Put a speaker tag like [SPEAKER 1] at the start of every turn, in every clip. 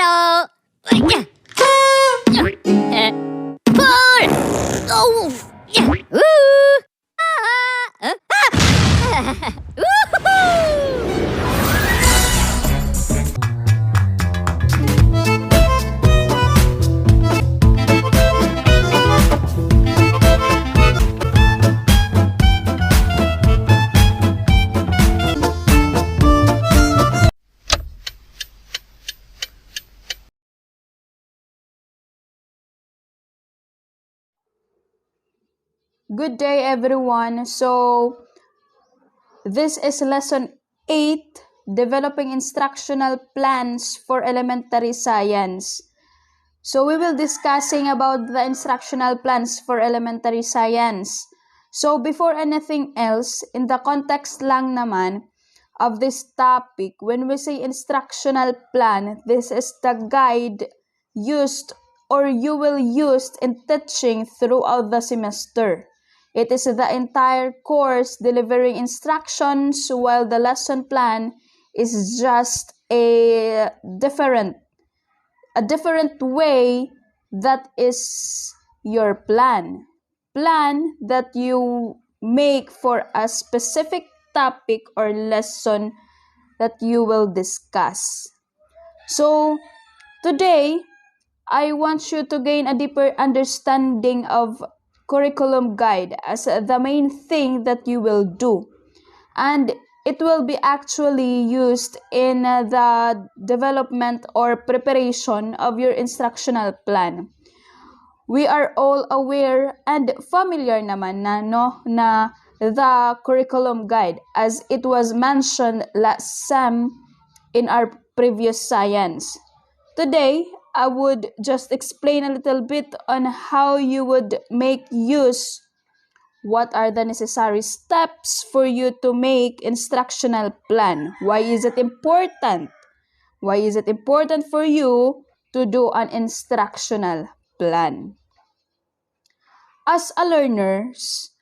[SPEAKER 1] Hello. Pull. Oh. Woo. Woohoo.
[SPEAKER 2] Good day, everyone. So, this is lesson 8, developing instructional plans for elementary science. So, we will discussing about the instructional plans for elementary science. So, before anything else, in the context lang naman of this topic, when we say instructional plan, this is the guide used or you will use in teaching throughout the semester. It is the entire course delivering instructions, while the lesson plan is just a different way that is your plan that you make for a specific topic or lesson that you will discuss. So today I want you to gain a deeper understanding of curriculum guide as the main thing that you will do, and it will be actually used in the development or preparation of your instructional plan. We are all aware and familiar naman na the curriculum guide, as it was mentioned last sem in our previous science. Today, I would just explain a little bit on how you would make use. What are the necessary steps for you to make instructional plan? Why is it important? Why is it important for you to do an instructional plan? As a learners,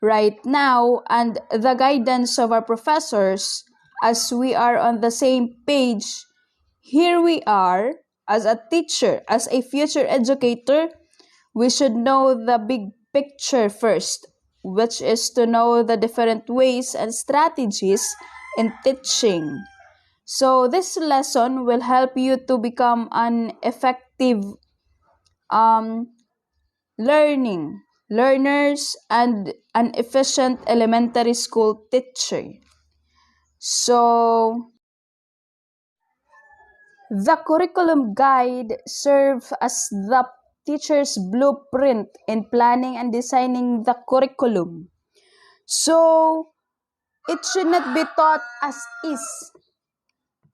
[SPEAKER 2] right now, and the guidance of our professors, as we are on the same page, here we are as a teacher, as a future educator, we should know the big picture first, which is to know the different ways and strategies in teaching. So this lesson will help you to become an effective learners and an efficient elementary school teacher. So the curriculum guide serves as the teacher's blueprint in planning and designing the curriculum. So it should not be taught as is.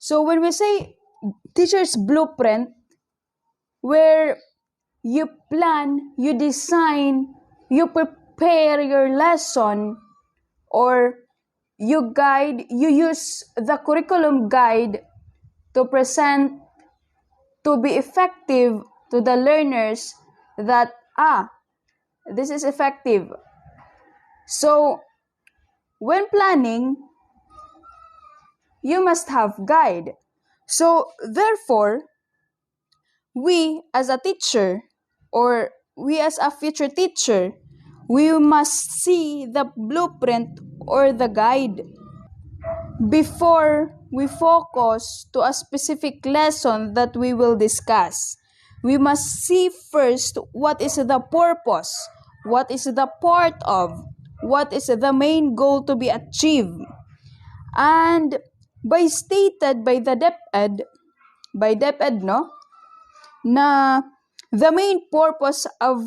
[SPEAKER 2] So when we say teacher's blueprint, where you plan, you design, you prepare your lesson, or you use the curriculum guide to present, to be effective to the learners that this is effective. So when planning, you must have guide. So therefore, we as a teacher, or we as a future teacher, we must see the blueprint or the guide before we focus to a specific lesson that we will discuss. We must see first what is the purpose, what is the part of, what is the main goal to be achieved. And by stated by the DepEd, na the main purpose of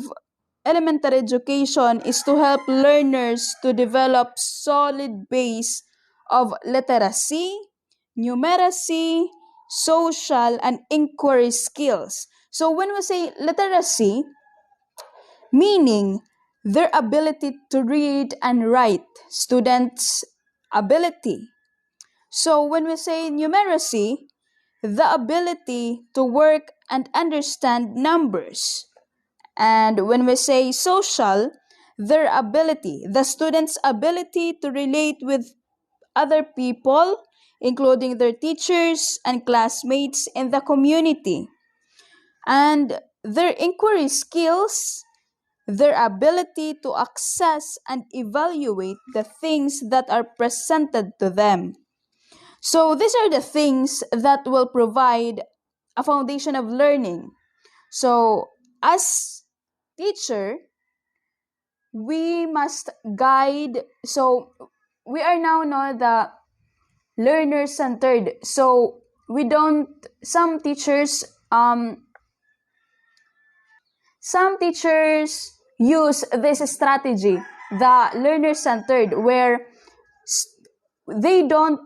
[SPEAKER 2] elementary education is to help learners to develop solid base of literacy, numeracy, social, and inquiry skills. So when we say literacy, meaning their ability to read and write, students' ability. So when we say numeracy, the ability to work and understand numbers. And when we say social, their ability, the students' ability to relate with other people including their teachers and classmates in the community. And their inquiry skills, their ability to access and evaluate the things that are presented to them. So these are the things that will provide a foundation of learning. So as teacher, we must guide. So we are now the learner centered. So we don't, some teachers use this strategy, the learner centered, where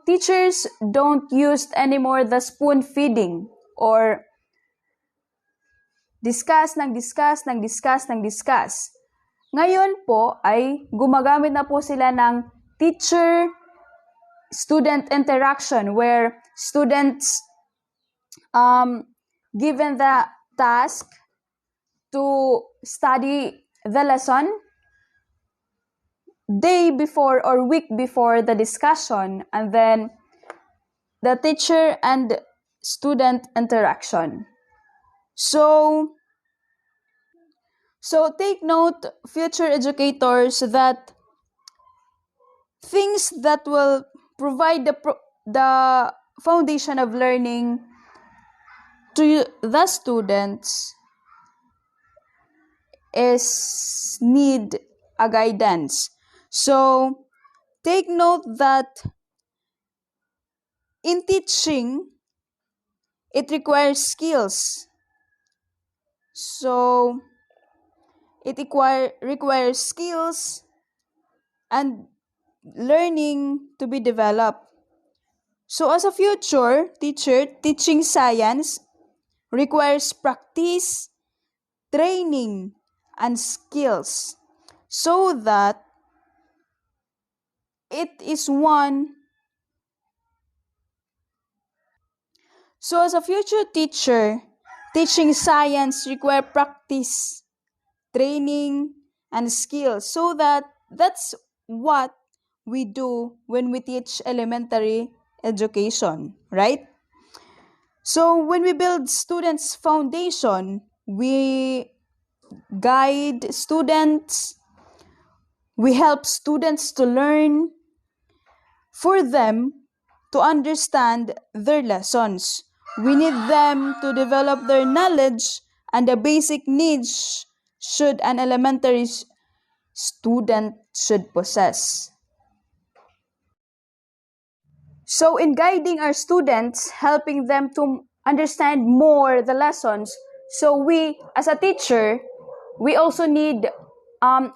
[SPEAKER 2] teachers don't use anymore the spoon feeding or discuss. Ngayon po ay gumagamit na po sila ng teacher-student interaction, where students given the task to study the lesson day before or week before the discussion, and then the teacher and student interaction. So take note, future educators, that things that will provide the foundation of learning to the students is need a guidance. So take note that in teaching, it requires skills. So it requires skills and learning to be developed. So as a future teacher, teaching science requires practice, training, and skills, so that it is one. So as a future teacher, teaching science requires practice, training, and skills, so that's what we do when we teach elementary education, right? So when we build students' foundation, we guide students, we help students to learn, for them to understand their lessons. We need them to develop their knowledge and the basic needs should an elementary student should possess. So in guiding our students, helping them to understand more the lessons, so we as a teacher, we also need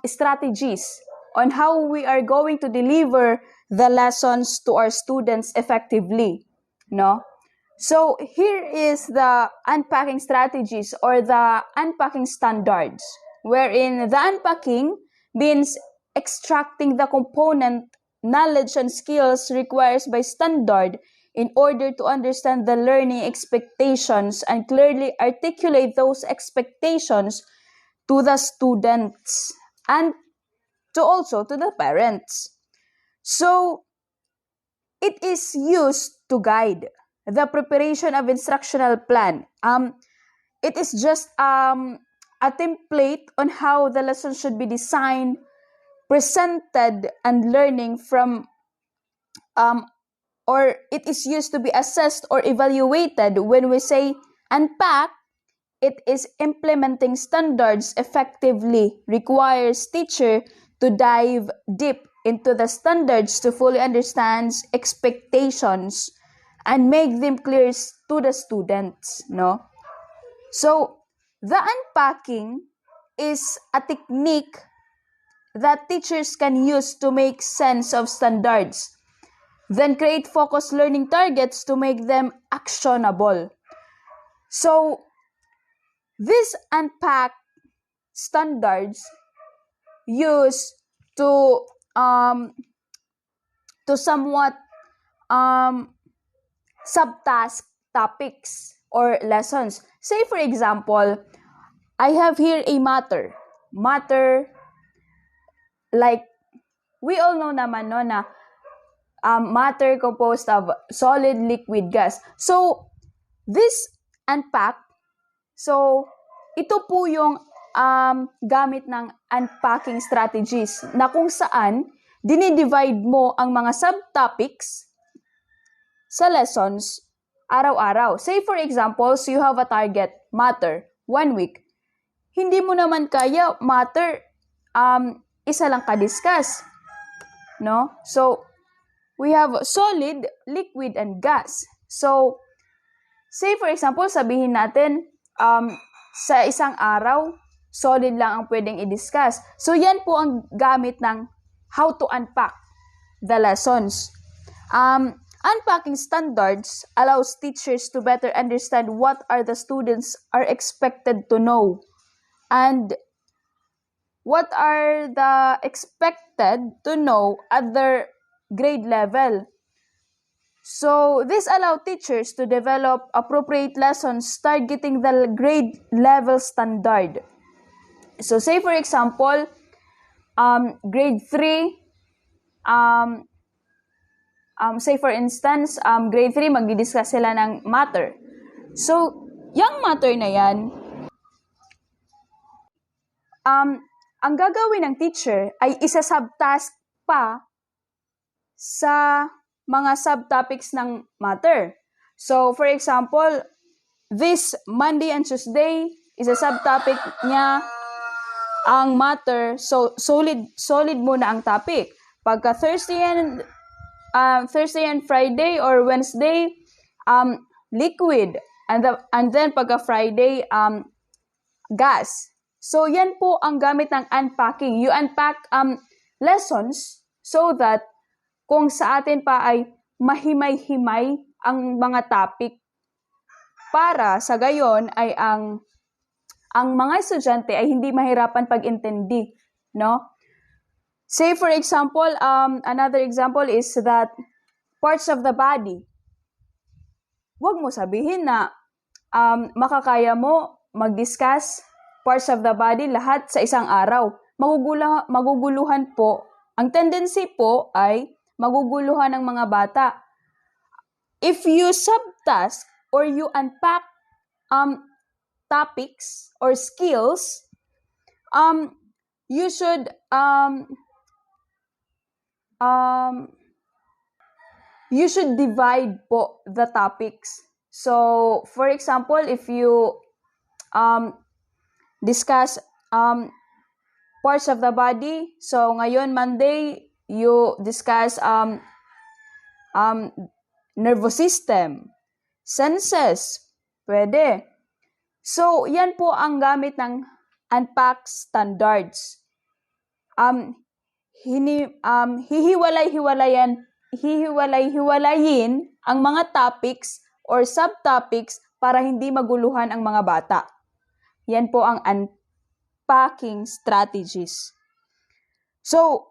[SPEAKER 2] strategies on how we are going to deliver the lessons to our students effectively, no? So here is the unpacking strategies or the unpacking standards, wherein the unpacking means extracting the component, knowledge, and skills required by standard in order to understand the learning expectations and clearly articulate those expectations to the students and also to the parents. So it is used to guide the preparation of instructional plan. It is just a template on how the lesson should be designed, presented, and learning from or it is used to be assessed or evaluated. When we say unpack, it is implementing standards effectively requires teacher to dive deep into the standards to fully understand expectations and make them clear to the students, no? So the unpacking is a technique that teachers can use to make sense of standards, then create focused learning targets to make them actionable. So these unpack standards used to somewhat subtask topics or lessons. Say for example, I have here a matter like we all know naman no na matter composed of solid, liquid, gas. So, this unpack, so ito po yung gamit ng unpacking strategies na kung saan dinidivide mo ang mga subtopics sa lessons araw-araw. Say for example, so you have a target, matter, 1 week. Hindi mo naman kaya matter, isa lang ka-discuss. No? So, we have solid, liquid, and gas. So, say for example, sabihin natin, sa isang araw, solid lang ang pwedeng i-discuss. So, yan po ang gamit ng how to unpack the lessons. Unpacking standards allows teachers to better understand what are the students are expected to know and what are the expected to know at their grade level. So, this allows teachers to develop appropriate lessons targeting the grade level standard. So, say for example, grade 3, say for instance, grade 3, magdi-discuss sila ng matter. So, yung matter na yan, ang gagawin ng teacher ay isa-subtask pa sa mga subtopics ng matter. So, for example, this Monday and Tuesday is a subtopic niya ang matter. So, solid muna ang topic. Pagka Thursday and Friday or Wednesday, liquid. And then pagka Friday, gas. So, yan po ang gamit ng unpacking. You unpack lessons so that kung sa atin pa ay mahimay-himay ang mga topic para sa gayon ay ang mga estudyante ay hindi mahirapan pag-intindi, no? Say for example, another example is that parts of the body. Huwag mo sabihin na makakaya mo mag-discuss parts of the body lahat sa isang araw. Maguguluhan po. Ang tendency po ay maguguluhan ng mga bata. If you subtask or you unpack topics or skills, you should divide po the topics. So, for example, if you discuss parts of the body, so ngayon Monday, you discuss nervous system, senses, pwede. So, yan po ang gamit ng unpack standards. Hihiwalay-hiwalayin ang mga topics or subtopics para hindi maguluhan ang mga bata. Yan po ang unpacking strategies. So,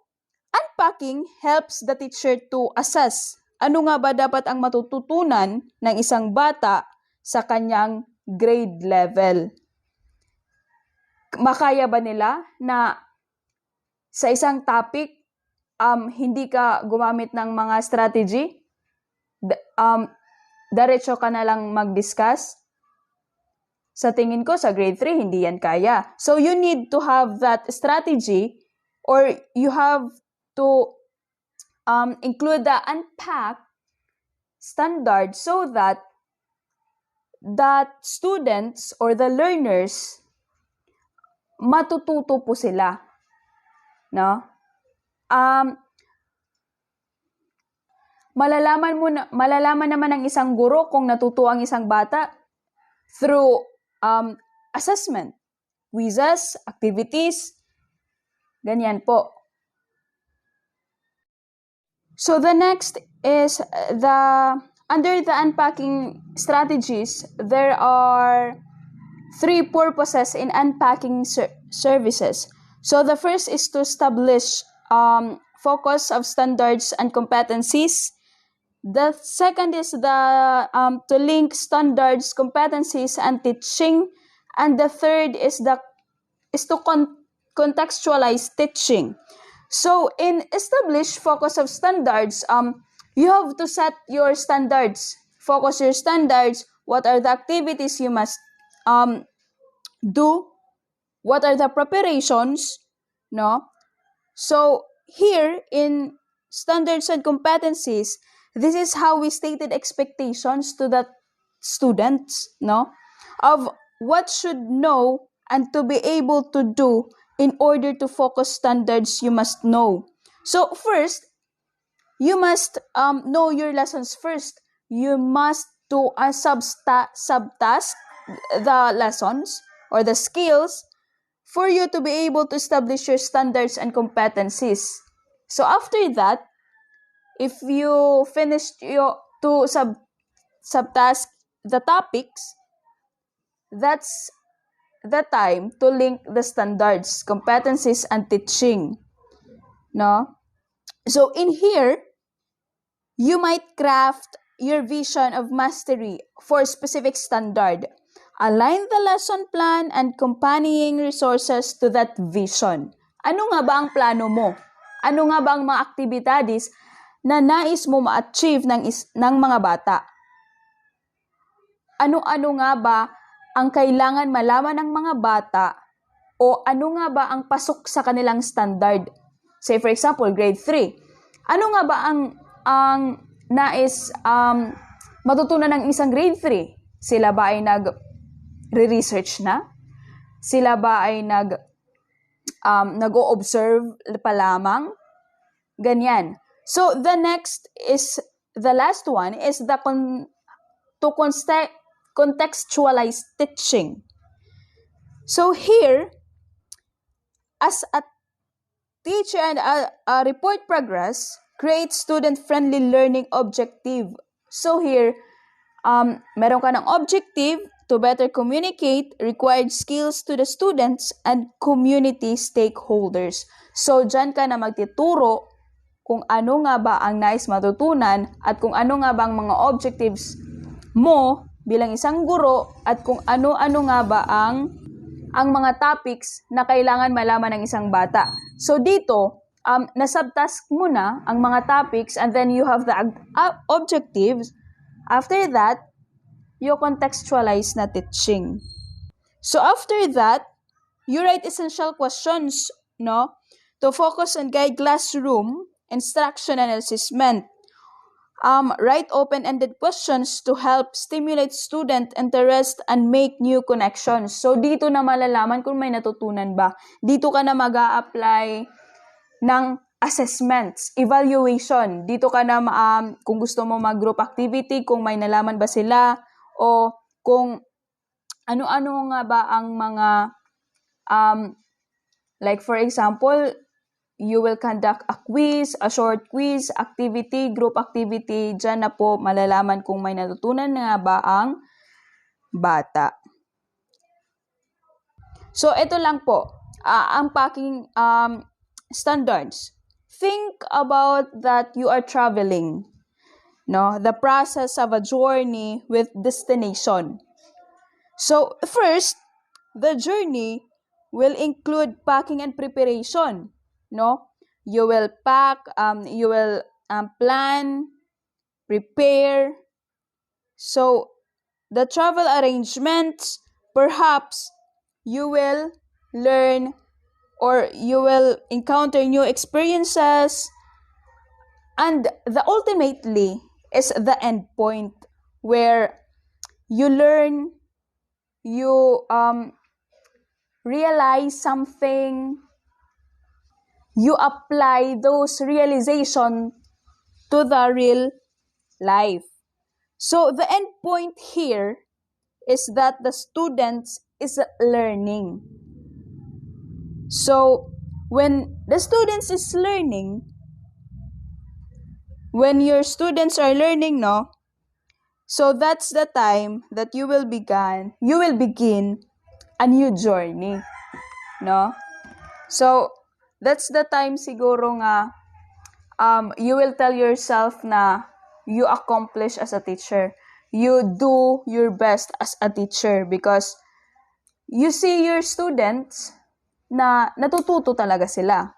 [SPEAKER 2] unpacking helps the teacher to assess ano nga ba dapat ang matututunan ng isang bata sa kanyang grade level. Makaya ba nila na sa isang topic, hindi ka gumamit ng mga strategy? Diretso ka na lang mag-discuss? Sa tingin ko, sa grade 3, hindi yan kaya. So, you need to have that strategy or you have to include the unpack standard so that students or the learners matututo po sila, no? Malalaman naman ng isang guro kung natuto ang isang bata through assessment, quizzes, activities, ganyan po. So the next is under the unpacking strategies, there are 3 purposes in unpacking services. So the first is to establish focus of standards and competencies. The second is to link standards, competencies, and teaching. And the third is to contextualize teaching. So in establish focus of standards, You have to set your standards. Focus your standards. What are the activities you must do? What are the preparations? No? So here in standards and competencies, this is how we stated expectations to the students, no? Of what should know and to be able to do in order to focus standards you must know. So first, you must know your lessons first. You must do a subtask the lessons or the skills for you to be able to establish your standards and competencies. So after that, if you finished your to subtask the topics, that's the time to link the standards, competencies, and teaching. No? So in here, you might craft your vision of mastery for a specific standard. Align the lesson plan and accompanying resources to that vision. Ano nga ba ang plano mo? Ano nga ba ang mga activities na nais mo ma-achieve ng mga bata? Ano-ano nga ba ang kailangan malaman ng mga bata o ano nga ba ang pasok sa kanilang standard? Say for example, grade 3. Ano nga ba ang nais matutunan ng isang grade 3? Sila ba ay nag-research na? Sila ba ay nag-o-observe pa lamang? Ganyan. So, the last one is to contextualize teaching. So, here, as a teacher and a report progress, create student-friendly learning objective. So here, meron ka ng objective to better communicate required skills to the students and community stakeholders. So dyan ka na magtituro kung ano nga ba ang nais matutunan at kung ano nga ba ang mga objectives mo bilang isang guro at kung ano-ano nga ba ang mga topics na kailangan malaman ng isang bata. So dito, na-subtask mo na ang mga topics and then you have the objectives. After that, you contextualize na teaching. So after that, you write essential questions, no? To focus and guide classroom, instruction and assessment. Write open-ended questions to help stimulate student interest and make new connections. So, dito na malalaman kung may natutunan ba. Dito ka na mag-a-apply ng assessments, evaluation. Dito ka na, kung gusto mo mag-group activity, kung may nalaman ba sila, o kung ano-ano nga ba ang mga, like for example, you will conduct a quiz, a short quiz, activity, group activity. Diyan na po malalaman kung may natutunan na ba ang bata. So, ito lang po. Ang packing standards. Think about that you are traveling. No? The process of a journey with destination. So, first, the journey will include packing and preparation. No, you will pack, you will plan, prepare. So, the travel arrangements, perhaps you will learn or you will encounter new experiences. And the ultimately is the end point where you learn, you realize something, you apply those realization to the real life. So the end point here is that the students is learning. So when the students is learning, when your students are learning, no? So that's the time that you will begin a new journey, no? So that's the time siguro nga you will tell yourself na you accomplish as a teacher. You do your best as a teacher because you see your students na natututo talaga sila,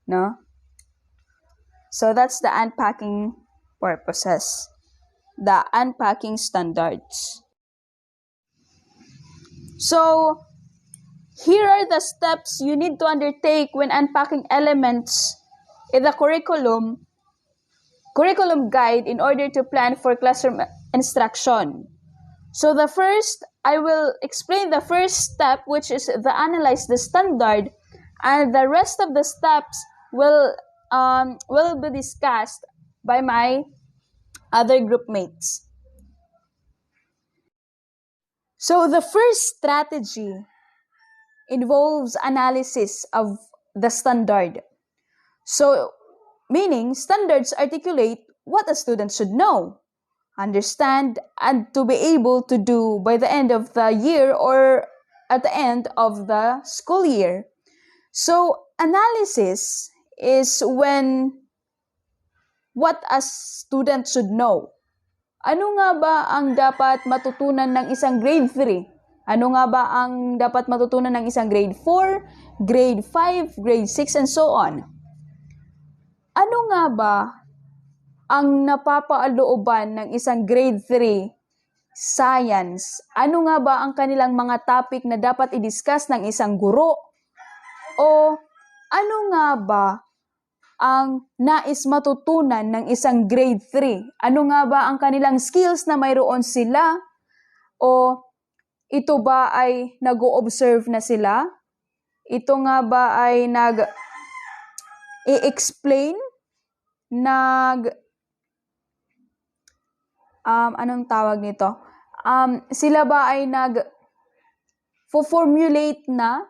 [SPEAKER 2] no? So that's the unpacking purposes. The unpacking standards. So, here are the steps you need to undertake when unpacking elements in the curriculum guide in order to plan for classroom instruction. So I will explain the first step, which is the analyze the standard, and the rest of the steps will be discussed by my other group mates. So the first strategy involves analysis of the standard. So, meaning standards articulate what a student should know, understand, and to be able to do by the end of the year or at the end of the school year. So, analysis is when what a student should know. Ano nga ba ang dapat matutunan ng isang grade 3? Ano nga ba ang dapat matutunan ng isang grade 4, grade 5, grade 6, and so on? Ano nga ba ang napapaalooban ng isang grade 3 science? Ano nga ba ang kanilang mga topic na dapat i-discuss ng isang guro? O ano nga ba ang nais matutunan ng isang grade 3? Ano nga ba ang kanilang skills na mayroon sila? O ito ba ay nag-o-observe na sila? Ito nga ba ay i-explain? Anong tawag nito? Sila ba ay formulate na?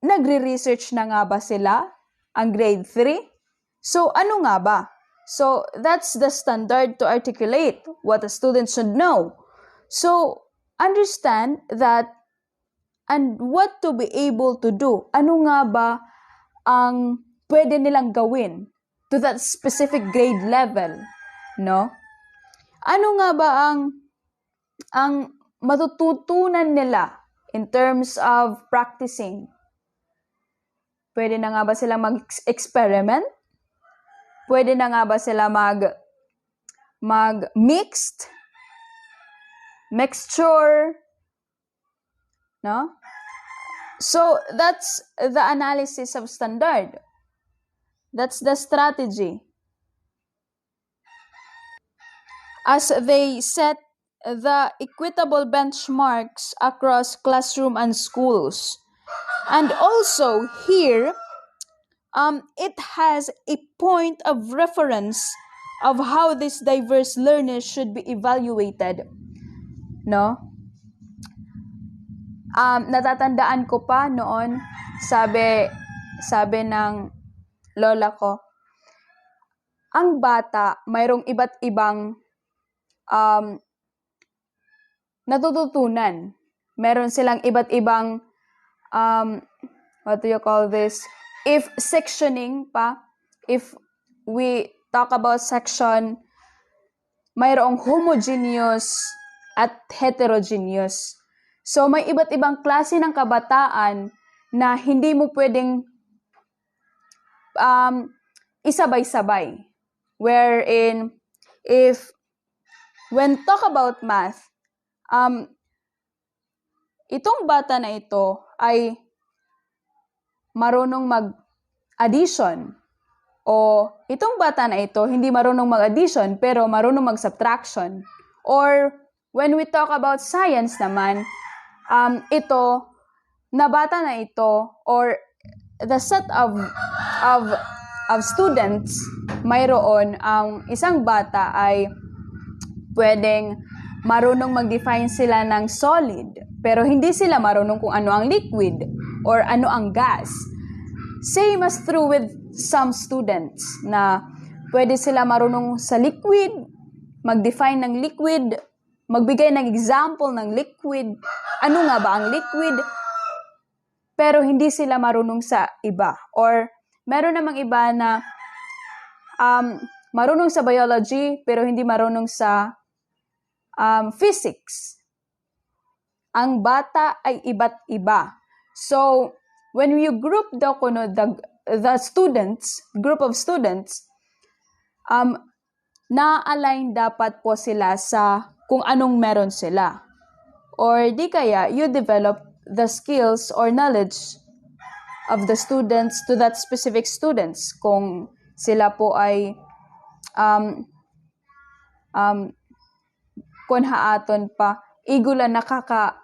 [SPEAKER 2] Nagre-research na nga ba sila? Ang grade 3? So, ano nga ba? So, that's the standard to articulate what a student should know. So, understand that and what to be able to do. Ano nga ba ang pwede nilang gawin to that specific grade level, no? Ano nga ba ang matututunan nila in terms of practicing? Pwede na nga ba sila mag-experiment? Pwede na nga ba sila mixture, no? So, that's the analysis of standard. That's the strategy. As they set the equitable benchmarks across classroom and schools. And also here, it has a point of reference of how these diverse learners should be evaluated. No? Natatandaan ko pa noon, sabi ng lola ko, ang bata mayroong iba't ibang natututunan. Meron silang iba't ibang what do you call this? If sectioning pa, if we talk about section, mayroong homogeneous at heterogeneous. So, may iba't ibang klase ng kabataan na hindi mo pwedeng isabay-sabay. Wherein, when talk about math, itong bata na ito ay marunong mag-addition. O itong bata na ito hindi marunong mag-addition pero marunong mag-subtraction. Or when we talk about science naman, ito na bata na ito or the set of students, mayroon ang isang bata ay pwedeng marunong mag-define sila ng solid, pero hindi sila marunong kung ano ang liquid or ano ang gas. Same as true with some students na pwede sila marunong sa liquid, mag-define ng liquid, magbigay ng example ng liquid, ano nga ba ang liquid, pero hindi sila marunong sa iba. Or meron namang iba na marunong sa biology, pero hindi marunong sa physics. Ang bata ay iba't iba. So, when you group the students, group of students, na-align dapat po sila sa kung anong meron sila. Or di kaya, you develop the skills or knowledge of the students to that specific students. Kung sila po ay kung haaton pa, igula nakakasaka,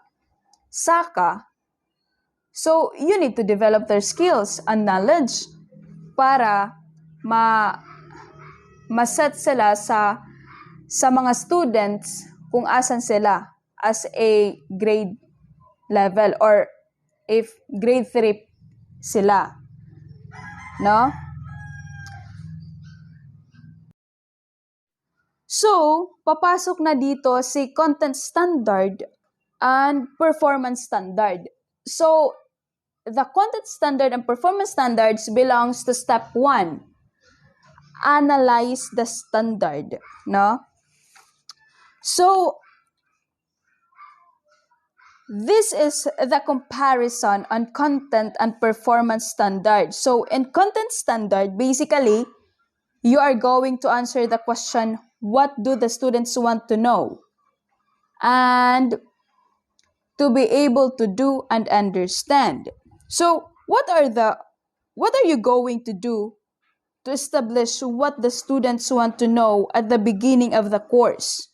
[SPEAKER 2] so you need to develop their skills and knowledge para ma-set sila sa mga students kung asan sila as a grade level or if grade 3 sila. No? So, papasok na dito si content standard and performance standard. So, the content standard and performance standards belongs to step 1. Analyze the standard, no? So, this is the comparison on content and performance standard. So, in content standard, basically, you are going to answer the question, what do the students want to know? And to be able to do and understand. So, what are you going to do to establish what the students want to know at the beginning of the course?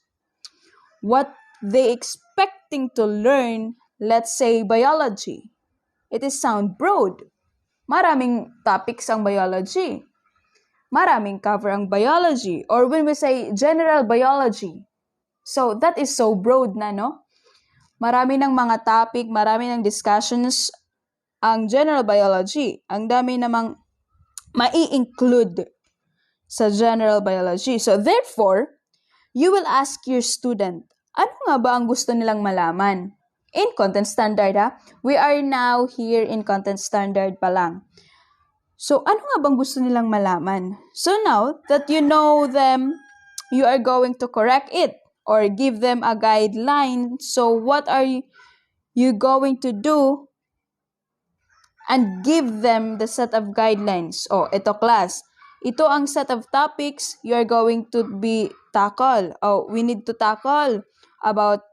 [SPEAKER 2] What they expecting to learn, let's say biology. It is sound broad. Maraming topics ang biology. Maraming cover ang biology. Or when we say general biology, so that is so broad na, no? Marami ng mga topic, marami ng discussions ang general biology. Ang dami namang mai-include sa general biology. So therefore, you will ask your student, ano nga ba ang gusto nilang malaman? In content standard, ha? We are now here in content standard pa lang. So, ano nga bang gusto nilang malaman? So now that you know them, you are going to correct it or give them a guideline. So, what are you going to do? And give them the set of guidelines. Oh, ito class. Ito ang set of topics you are going to be tackle. Oh, we need to tackle about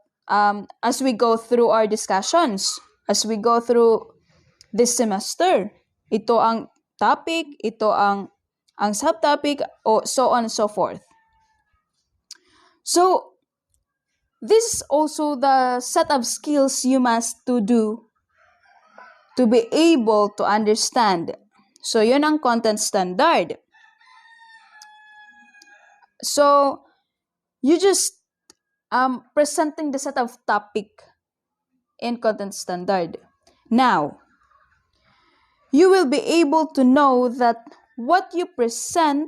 [SPEAKER 2] as we go through our discussions, as we go through this semester. Ito ang topic, ito ang subtopic, o so on and so forth. So, this is also the set of skills you must to do to be able to understand. So, yun ang content standard. So, you just presenting the set of topic in content standard. Now, you will be able to know that what you presented,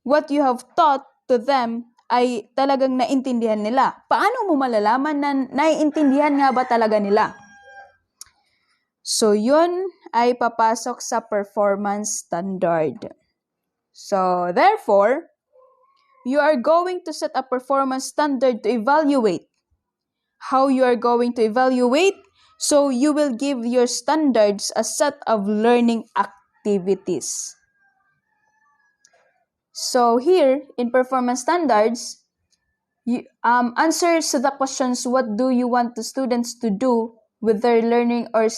[SPEAKER 2] what you have taught to them ay talagang naintindihan nila. Paano mo malalaman na naiintindihan nga ba talaga nila? So, yun ay papasok sa performance standard. So, therefore, you are going to set a performance standard to evaluate. How you are going to evaluate? So, you will give your standards a set of learning activities. So, here, in performance standards, you, answers to the questions, what do you want the students to do with their learning or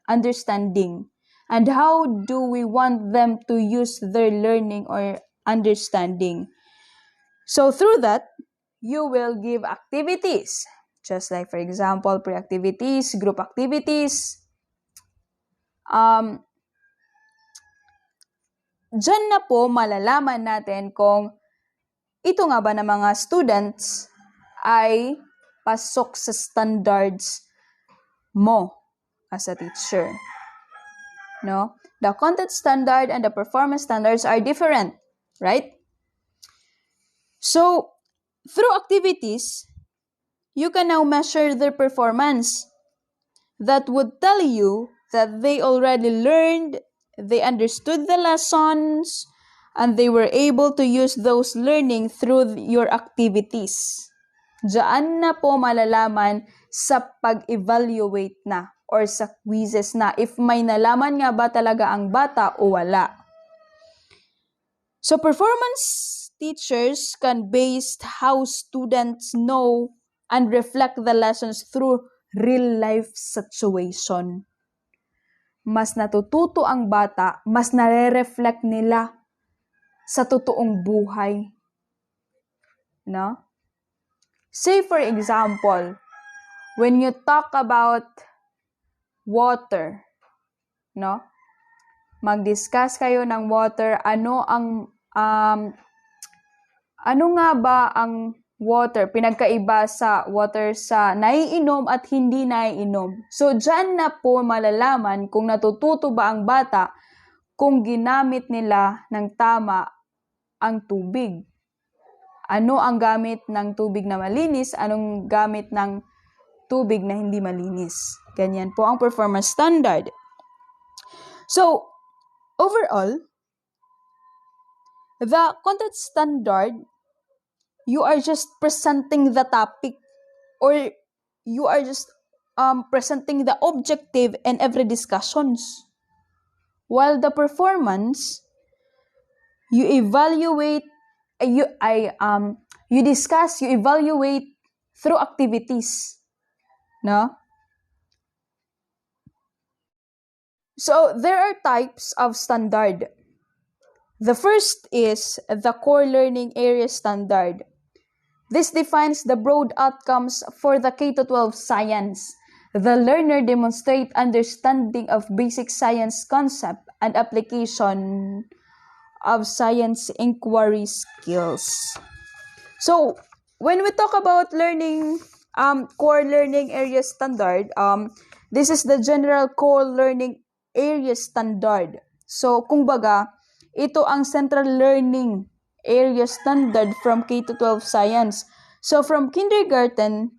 [SPEAKER 2] understanding? And how do we want them to use their learning or understanding? So, through that, you will give activities. Just like, for example, pre-activities, group activities. Diyan na po malalaman natin kung ito nga ba ng mga students ay pasok sa standards mo as a teacher. No? The content standard and the performance standards are different, right? So, through activities, you can now measure their performance. That would tell you that they already learned, they understood the lessons, and they were able to use those learning through your activities. Diyan na po malalaman sa pag-evaluate na or sa quizzes na if may nalaman nga ba talaga ang bata o wala. So performance teachers can base how students know and reflect the lessons through real life situation. Mas natututo ang bata, mas nare-reflect nila sa totoong buhay. No? Say for example, when you talk about water, no? Mag-discuss kayo ng water, ano nga ba ang water? Pinagkaiba sa water sa naiinom at hindi naiinom. So, dyan na po malalaman kung natututo ba ang bata kung ginamit nila ng tama ang tubig. Ano ang gamit ng tubig na malinis? Anong gamit ng tubig na hindi malinis? Ganyan po ang performance standard. So, overall, the content standard, you are just presenting the topic or you are just presenting the objective in every discussions. While the performance, you evaluate, you discuss, you evaluate through activities. No? So, there are types of standard. The first is the core learning area standard. This defines the broad outcomes for the K-12 science. The learner demonstrates understanding of basic science concept and application of science inquiry skills. So, when we talk about learning, core learning area standard, this is the general core learning area standard. So, kumbaga, ito ang central learning area standard from K-12 science. So, from kindergarten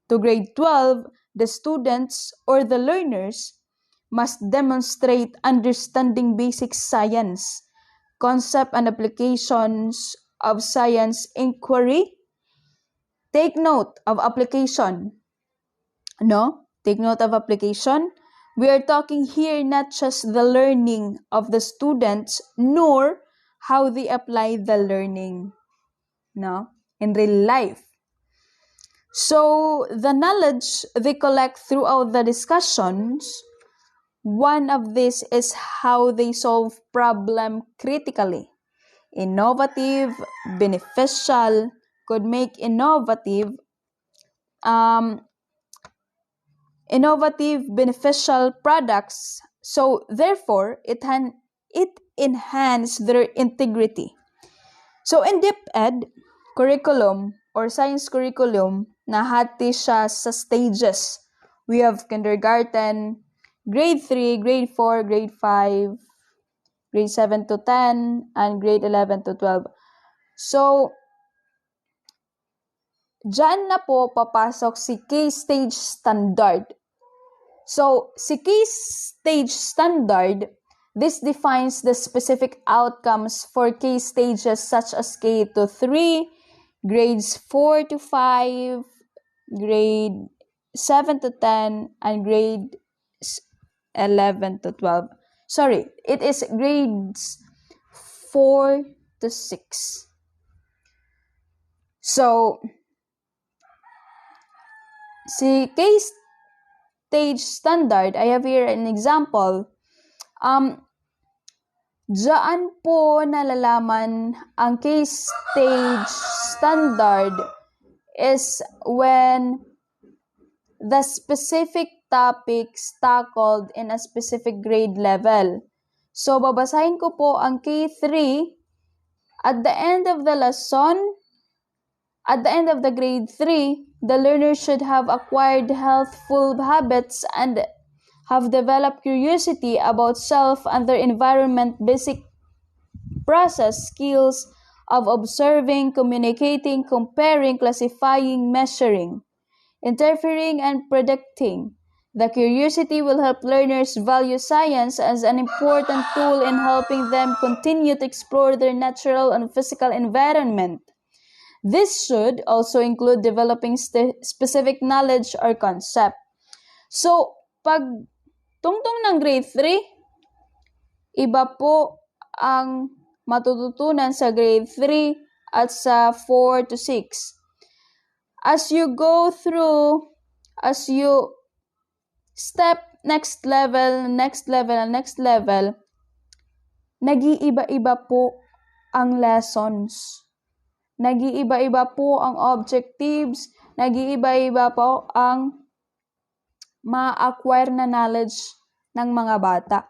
[SPEAKER 2] to grade 12, the students or the learners must demonstrate understanding basic science, concept and applications of science inquiry. Take note of application. No? Take note of application. We are talking here not just the learning of the students, nor how they apply the learning, no, in real life. So, the knowledge they collect throughout the discussions, one of this is how they solve problem critically. Innovative, beneficial, could make innovative, beneficial products. So, therefore, it enhances their integrity. So, in deep ed curriculum or science curriculum, nahati siya sa stages. We have kindergarten, grade 3, grade 4, grade 5, grade 7 to 10, and grade 11 to 12. So, dyan na po papasok si K-stage standard. So, si K-stage standard, this defines the specific outcomes for K-stages such as K to 3, grades 4 to 5, grade 7 to 10, and grade 11 to 12. Sorry, it is grades 4 to 6. So, si K-stage standard, I have here an example. Diyan po nalalaman ang K-stage standard is when the specific topics tackled in a specific grade level. So, babasahin ko po ang K3. At the end of the lesson, at the end of the grade 3, the learner should have acquired healthful habits and have developed curiosity about self and their environment, basic process skills of observing, communicating, comparing, classifying, measuring, interfering, and predicting. The curiosity will help learners value science as an important tool in helping them continue to explore their natural and physical environment. This should also include developing specific knowledge or concept. So, pag tungtong ng grade 3, iba po ang matututunan sa grade 3 at sa 4 to 6. As you go through, as you step next level, nag-iiba-iba po ang lessons. Nag-iiba-iba po ang objectives, nag-iiba-iba po ang ma-acquire na knowledge ng mga bata.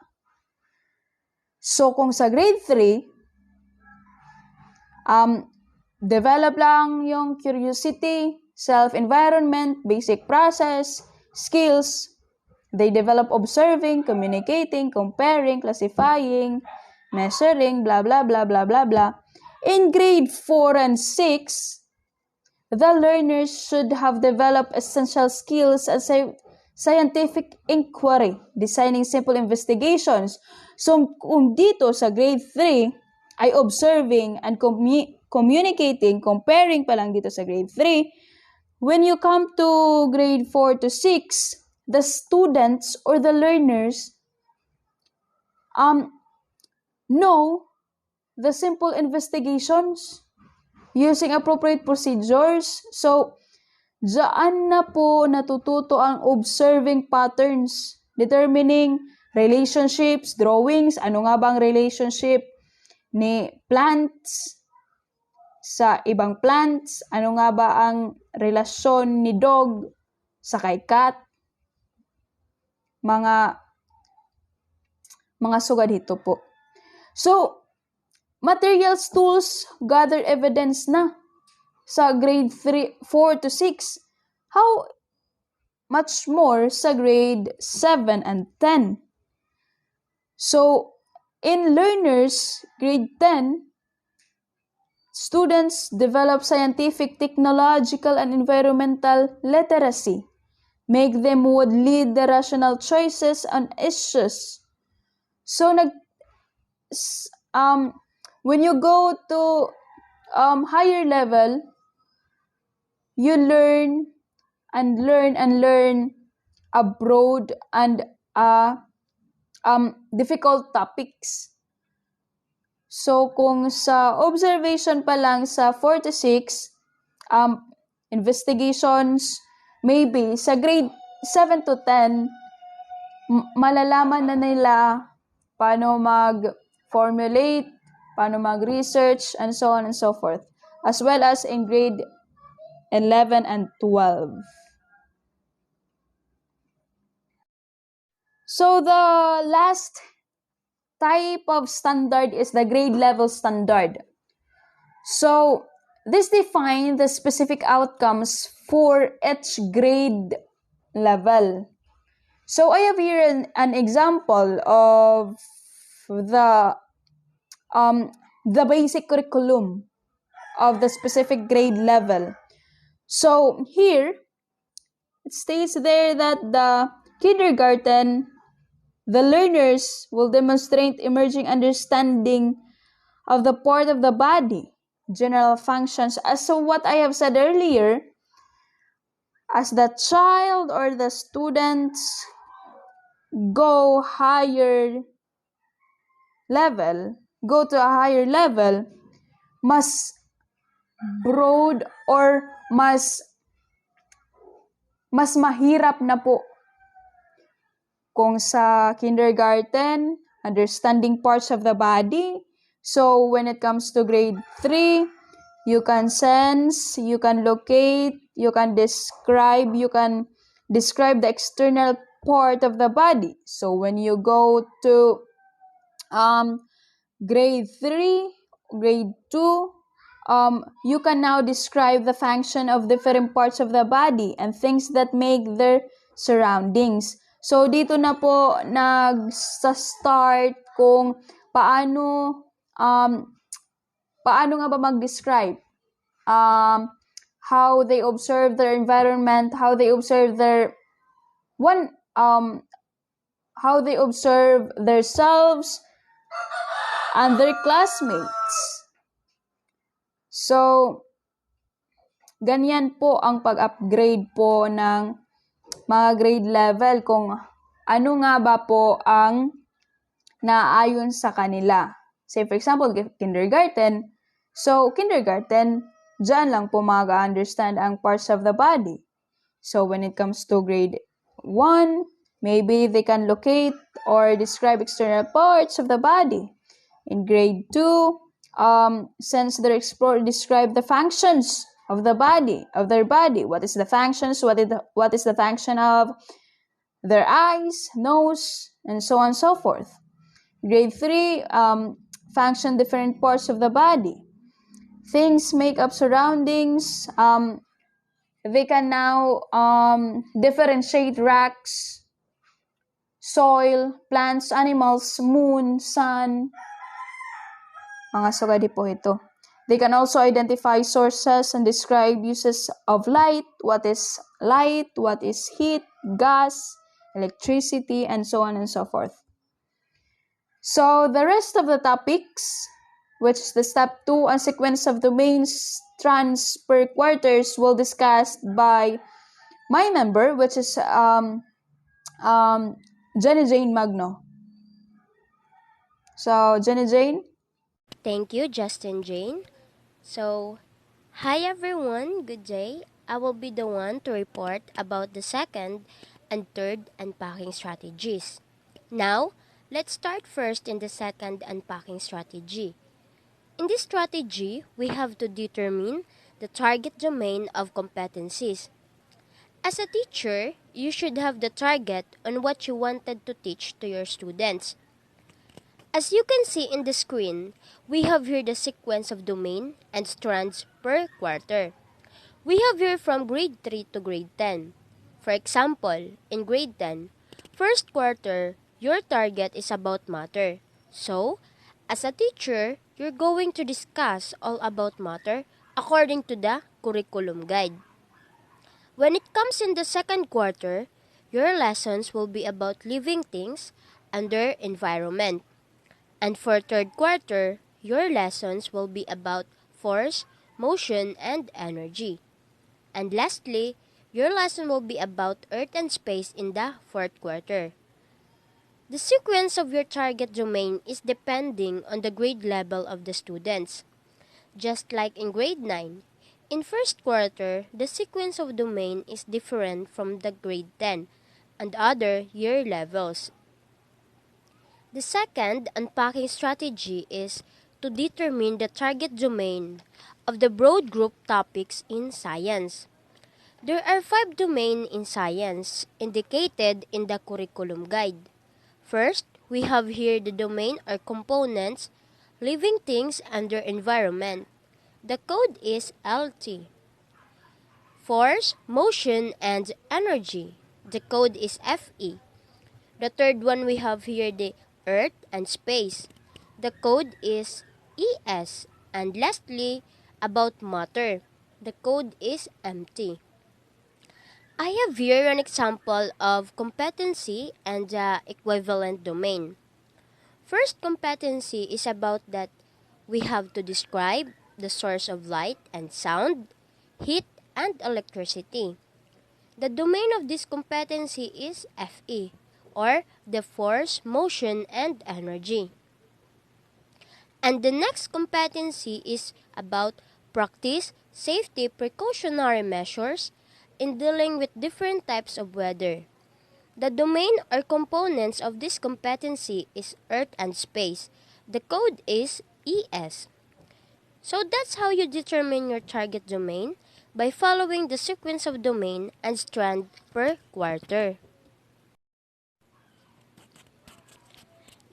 [SPEAKER 2] So, kung sa grade 3, develop lang yung curiosity, self-environment, basic process, skills. They develop observing, communicating, comparing, classifying, measuring, blah, blah, blah, blah, blah, blah. In grade 4 and 6, the learners should have developed essential skills as scientific inquiry, designing simple investigations. So, kung dito sa grade 3 ay observing and communicating, comparing pa lang dito sa grade 3, when you come to grade 4 to 6, the students or the learners know the simple investigations using appropriate procedures. So, diyan na po natututo ang observing patterns, determining relationships, drawings, ano nga bang relationship ni plants sa ibang plants, ano nga ba ang relasyon ni dog sa kay cat, mga sugad dito po. So, materials, tools, gather evidence na sa grade 4 to 6. How much more sa grade 7 and 10? So, in learners, grade 10, students develop scientific, technological, and environmental literacy. Make them would lead the rational choices on issues. So, when you go to higher level, you learn abroad and difficult topics. So, kung sa observation pa lang sa 4 to 6, investigations, maybe sa grade 7 to 10, malalaman na nila paano mag-formulate, paano mag-research, and so on and so forth. As well as in grade 11 and 12. So, the last type of standard is the grade level standard. So, this defines the specific outcomes for each grade level. So, I have here an example of the basic curriculum of the specific grade level. So, here, it states there that the kindergarten, the learners will demonstrate emerging understanding of the part of the body, general functions. As so what I have said earlier, as the child or the students go to a higher level, mas broad or mas mahirap na po. Kung sa kindergarten, understanding parts of the body. So, when it comes to grade 3, you can sense, you can locate, you can describe the external part of the body. So, when you go to grade 3, grade 2, you can now describe the function of different parts of the body and things that make their surroundings. So, dito na po nag-start kung paano nga ba mag-describe how they observe their environment, how they observe themselves and their classmates. So, ganyan po ang pag-upgrade po ng mga grade level kung ano nga ba po ang naayon sa kanila Say for example, kindergarten. So, kindergarten, dyan lang po mag-understand ang parts of the body. So, when it comes to grade 1, maybe they can locate or describe external parts of the body. In grade 2, since they're describe the functions of the body, of their body. What is the functions? What is the function of their eyes, nose, and so on and so forth. Grade 3, function different parts of the body. Things make up surroundings. They can now differentiate rocks, soil, plants, animals, moon, sun, mga sugadi po ito. They can also identify sources and describe uses of light, what is heat, gas, electricity, and so on and so forth. So the rest of the topics, which is the step 2 and sequence of domains, strands per quarters, will discussed by my member, which is Jenny Jane Magno. So, Jenny Jane?
[SPEAKER 3] Thank you, Justin Jane. So, hi everyone, good day. I will be the one to report about the second and third unpacking strategies. Now, let's start first in the second unpacking strategy. In this strategy, we have to determine the target domain of competencies. As a teacher, you should have the target on what you wanted to teach to your students. As you can see in the screen, we have here the sequence of domain and strands per quarter. We have here from grade 3 to grade 10. For example, in grade 10, first quarter, your target is about matter. So, as a teacher, you're going to discuss all about matter according to the curriculum guide. When it comes in the second quarter, your lessons will be about living things and their environment. And for third quarter, your lessons will be about force, motion, and energy. And lastly, your lesson will be about earth and space in the fourth quarter. The sequence of your target domain is depending on the grade level of the students. Just like in grade 9, in first quarter, the sequence of domain is different from the grade 10 and other year levels. The second unpacking strategy is to determine the target domain of the broad group topics in science. There are 5 domains in science indicated in the curriculum guide. First, we have here the domain or components, living things and their environment. The code is LT. Force, motion, and energy. The code is FE. The third one we have here the Earth and Space. The code is ES. And lastly, about matter. The code is MT. I have here an example of competency and the equivalent domain. First competency is about that we have to describe the source of light and sound, heat, and electricity. The domain of this competency is FE, or the force, motion, and energy. And the next competency is about practice safety precautionary measures in dealing with different types of weather. The domain or components of this competency is earth and space. The code is ES. So that's how you determine your target domain by following the sequence of domain and strand per quarter.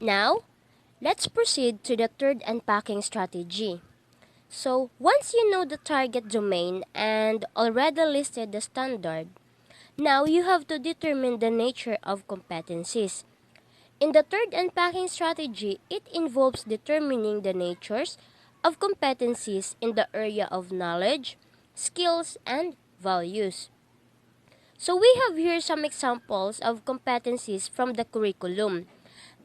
[SPEAKER 3] Now, let's proceed to the third unpacking strategy. So, once you know the target domain and already listed the standard, now you have to determine the nature of competencies. In the third unpacking strategy, it involves determining the natures of competencies in the area of knowledge, skills, and values. So we have here some examples of competencies from the curriculum.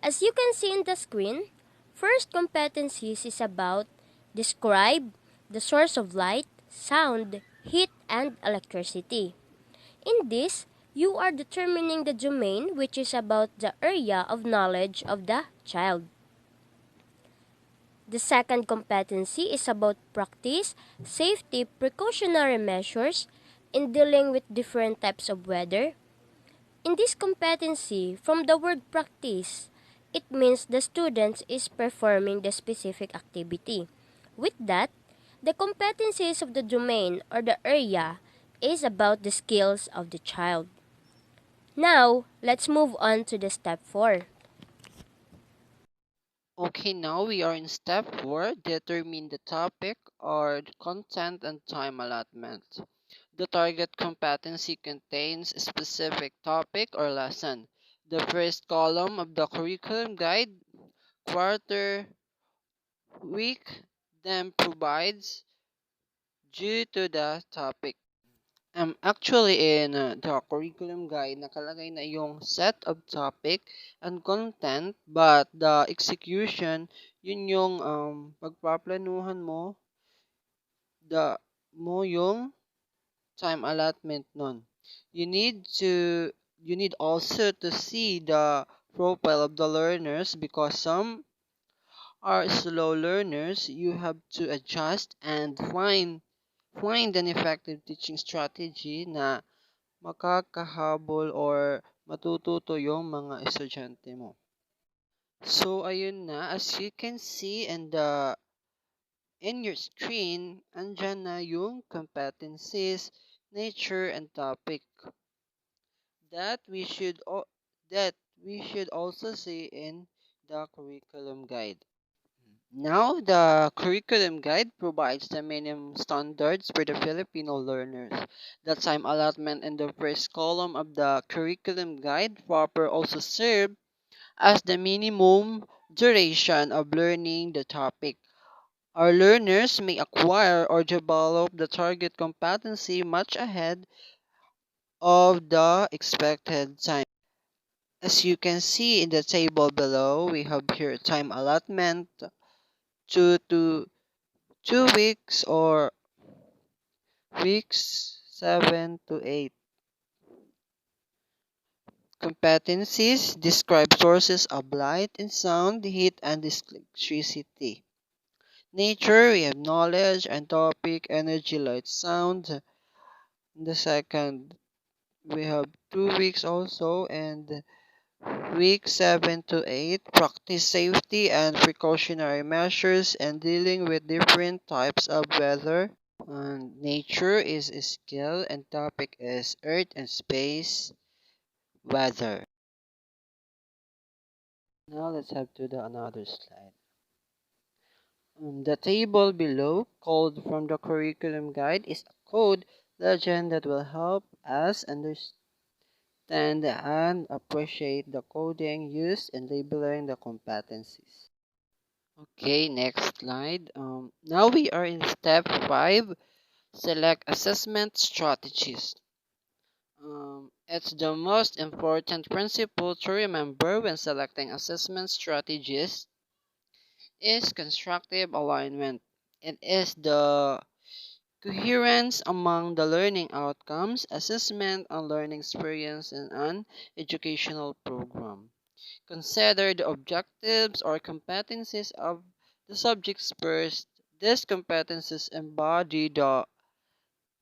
[SPEAKER 3] As you can see in the screen, first competencies is about describe the source of light, sound, heat, and electricity. In this, you are determining the domain which is about the area of knowledge of the child. The second competency is about practice, safety, precautionary measures in dealing with different types of weather. In this competency, from the word practice, it means the student is performing the specific activity. With that, the competencies of the domain or the area is about the skills of the child. Now, let's move on to the step 4.
[SPEAKER 4] Okay, now we are in step 4. Determine the topic or the content and time allotment. The target competency contains a specific topic or lesson. The first column of the curriculum guide, quarter, week, then provides due to the topic. Actually, in the curriculum guide, nakalagay na yung set of topic and content, but the execution, yun yung pagpaplanuhan mo, the mo yung time allotment nun. You need to, you need also to see the profile of the learners because some are slow learners. You have to adjust and find an effective teaching strategy na makakahabol or matututo yung mga estudyante mo. So, ayun na. As you can see in your screen, andyan na yung competencies, nature, and topic that that we should also see in the curriculum guide. Now, the curriculum guide provides the minimum standards for the Filipino learners. The time allotment in the first column of the curriculum guide proper also serve as the minimum duration of learning the topic. Our learners may acquire or develop the target competency much ahead of the expected time. As you can see in the table below, we have here time allotment 2 weeks or weeks 7 to 8. Competencies describe sources of light and sound, heat, and electricity. Nature, we have knowledge and topic, energy, light, sound. The second, we have 2 weeks also, and week 7 to 8, practice safety and precautionary measures and dealing with different types of weather. And nature is a skill, and topic is earth and space, weather. Now let's have to the another slide. The table below, called from the curriculum guide, is a code legend that will help us understand and appreciate the coding used in labeling the competencies. Okay, next slide. Now we are in step 5, select assessment strategies. It's the most important principle to remember when selecting assessment strategies is constructive alignment. It is the coherence among the learning outcomes, assessment, and learning experience in an educational program. Consider the objectives or competencies of the subjects first. These competencies embody the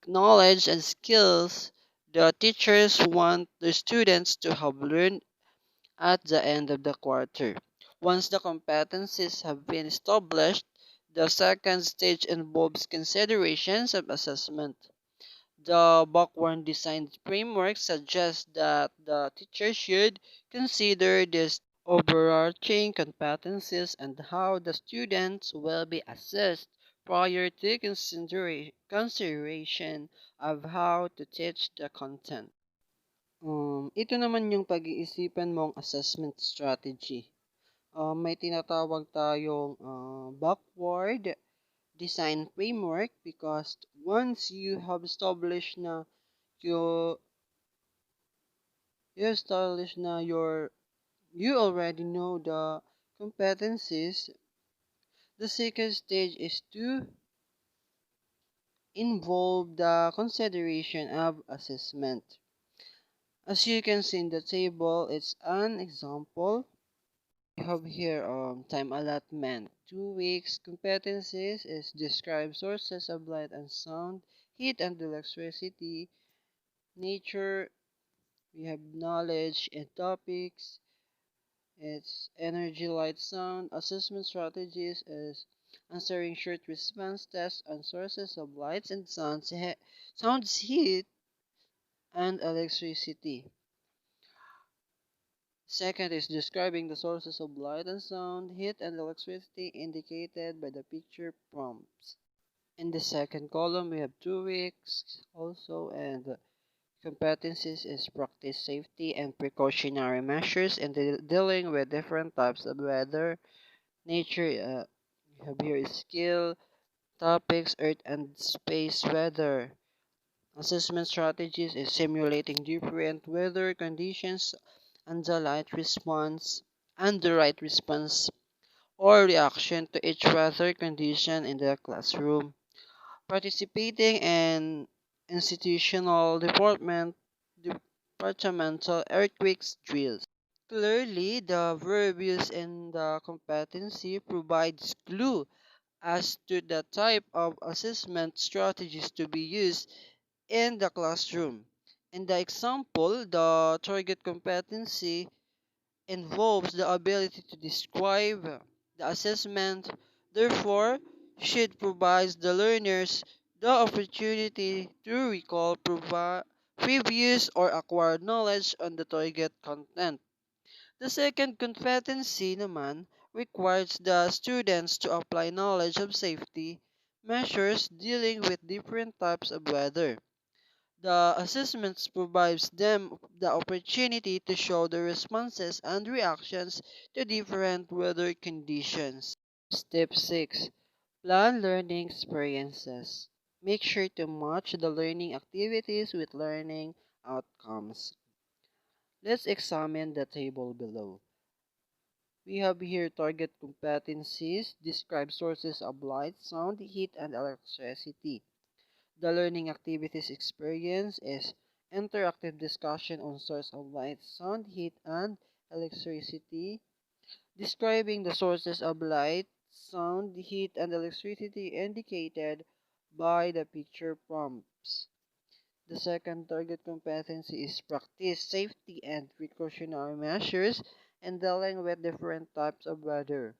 [SPEAKER 4] knowledge and skills the teachers want the students to have learned at the end of the quarter. Once the competencies have been established, the second stage involves considerations of assessment. The backward design framework suggests that the teacher should consider these overarching competencies and how the students will be assessed prior to consideration of how to teach the content. Ito naman yung pag-iisipan mong assessment strategy. May tinatawag tayong backward design framework because once you have established na you you establish na you already know the competencies, the second stage is to involve the consideration of assessment. As you can see in the table, it's an example We have here time allotment. 2 weeks. Competencies is describe sources of light and sound, heat and electricity, nature. We have knowledge and topics. It's energy, light, sound. Assessment strategies is answering short response tests on sources of lights and sounds, heat, and electricity. Second is describing the sources of light and sound, heat, and electricity indicated by the picture prompts. In the second column, we have 2 weeks also, and competencies is practice safety and precautionary measures and dealing with different types of weather, nature. We have here is skill, topics, earth and space weather. Assessment strategies is simulating different weather conditions and the right response or reaction to each weather condition in the classroom. Participating in institutional departmental earthquakes drills. Clearly, the verb used in the competency provides clue as to the type of assessment strategies to be used in the classroom. In the example, the target competency involves the ability to describe the assessment, therefore, should provide the learners the opportunity to recall previous or acquired knowledge on the target content. The second competency naman requires the students to apply knowledge of safety measures dealing with different types of weather. The assessments provides them the opportunity to show their responses and reactions to different weather conditions. Step 6. Plan learning experiences. Make sure to match the learning activities with learning outcomes. Let's examine the table below. We have here target competencies, describe sources of light, sound, heat, and electricity. The learning activities experience is interactive discussion on source of light, sound, heat, and electricity, describing the sources of light, sound, heat, and electricity indicated by the picture prompts. The second target competency is practice safety and precautionary measures and dealing with different types of weather.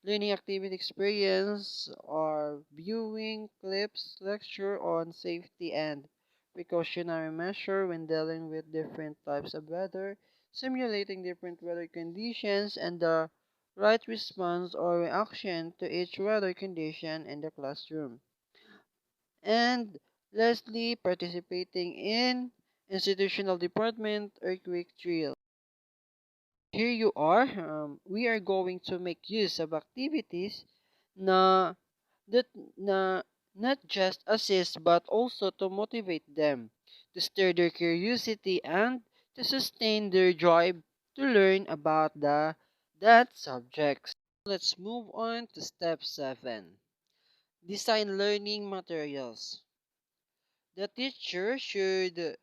[SPEAKER 4] Learning activity experience are viewing clips, lecture on safety and precautionary measure when dealing with different types of weather, simulating different weather conditions, and the right response or reaction to each weather condition in the classroom. And lastly, participating in institutional department earthquake drill. Here you are. We are going to make use of activities na that na not just assist but also to motivate them, to stir their curiosity and to sustain their drive to learn about that subjects. Let's move on to step 7. Design learning materials. The teacher should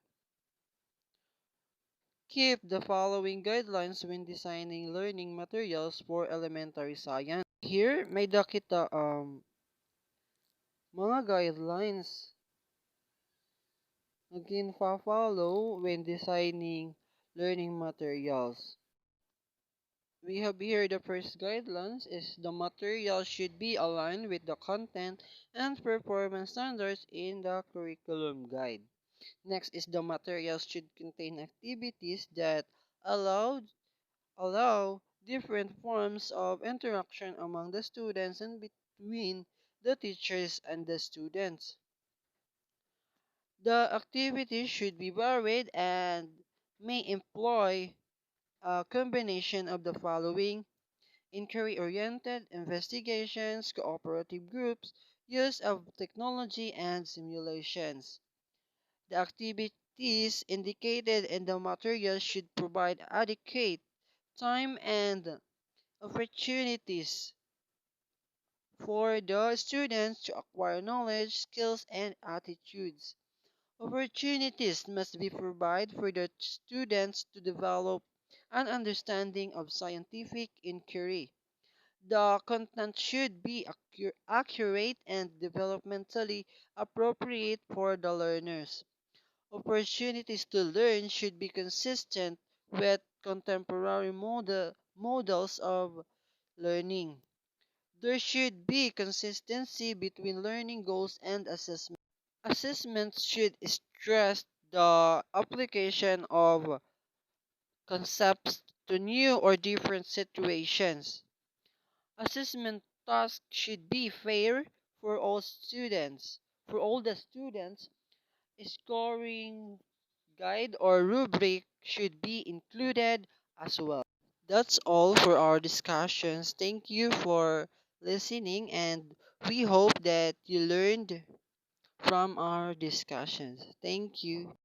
[SPEAKER 4] keep the following guidelines when designing learning materials for elementary science. Here, may dakita mga guidelines na follow when designing learning materials. We have here the first guidelines is the material should be aligned with the content and performance standards in the curriculum guide. Next is the materials should contain activities that allow allow different forms of interaction among the students and between the teachers and the students. The activities should be varied and may employ a combination of the following: inquiry-oriented investigations, cooperative groups, use of technology, and simulations. The activities indicated in the material should provide adequate time and opportunities for the students to acquire knowledge, skills, and attitudes. Opportunities must be provided for the students to develop and understanding of scientific inquiry. The content should be accurate and developmentally appropriate for the learners. Opportunities to learn should be consistent with contemporary models of learning. There should be consistency between learning goals and assessment. Assessments should stress the application of concepts to new or different situations. Assessment tasks should be fair for all students. For all the students, a scoring guide or rubric should be included as well. That's all for our discussions. Thank you for listening, and we hope that you learned from our discussions. Thank you.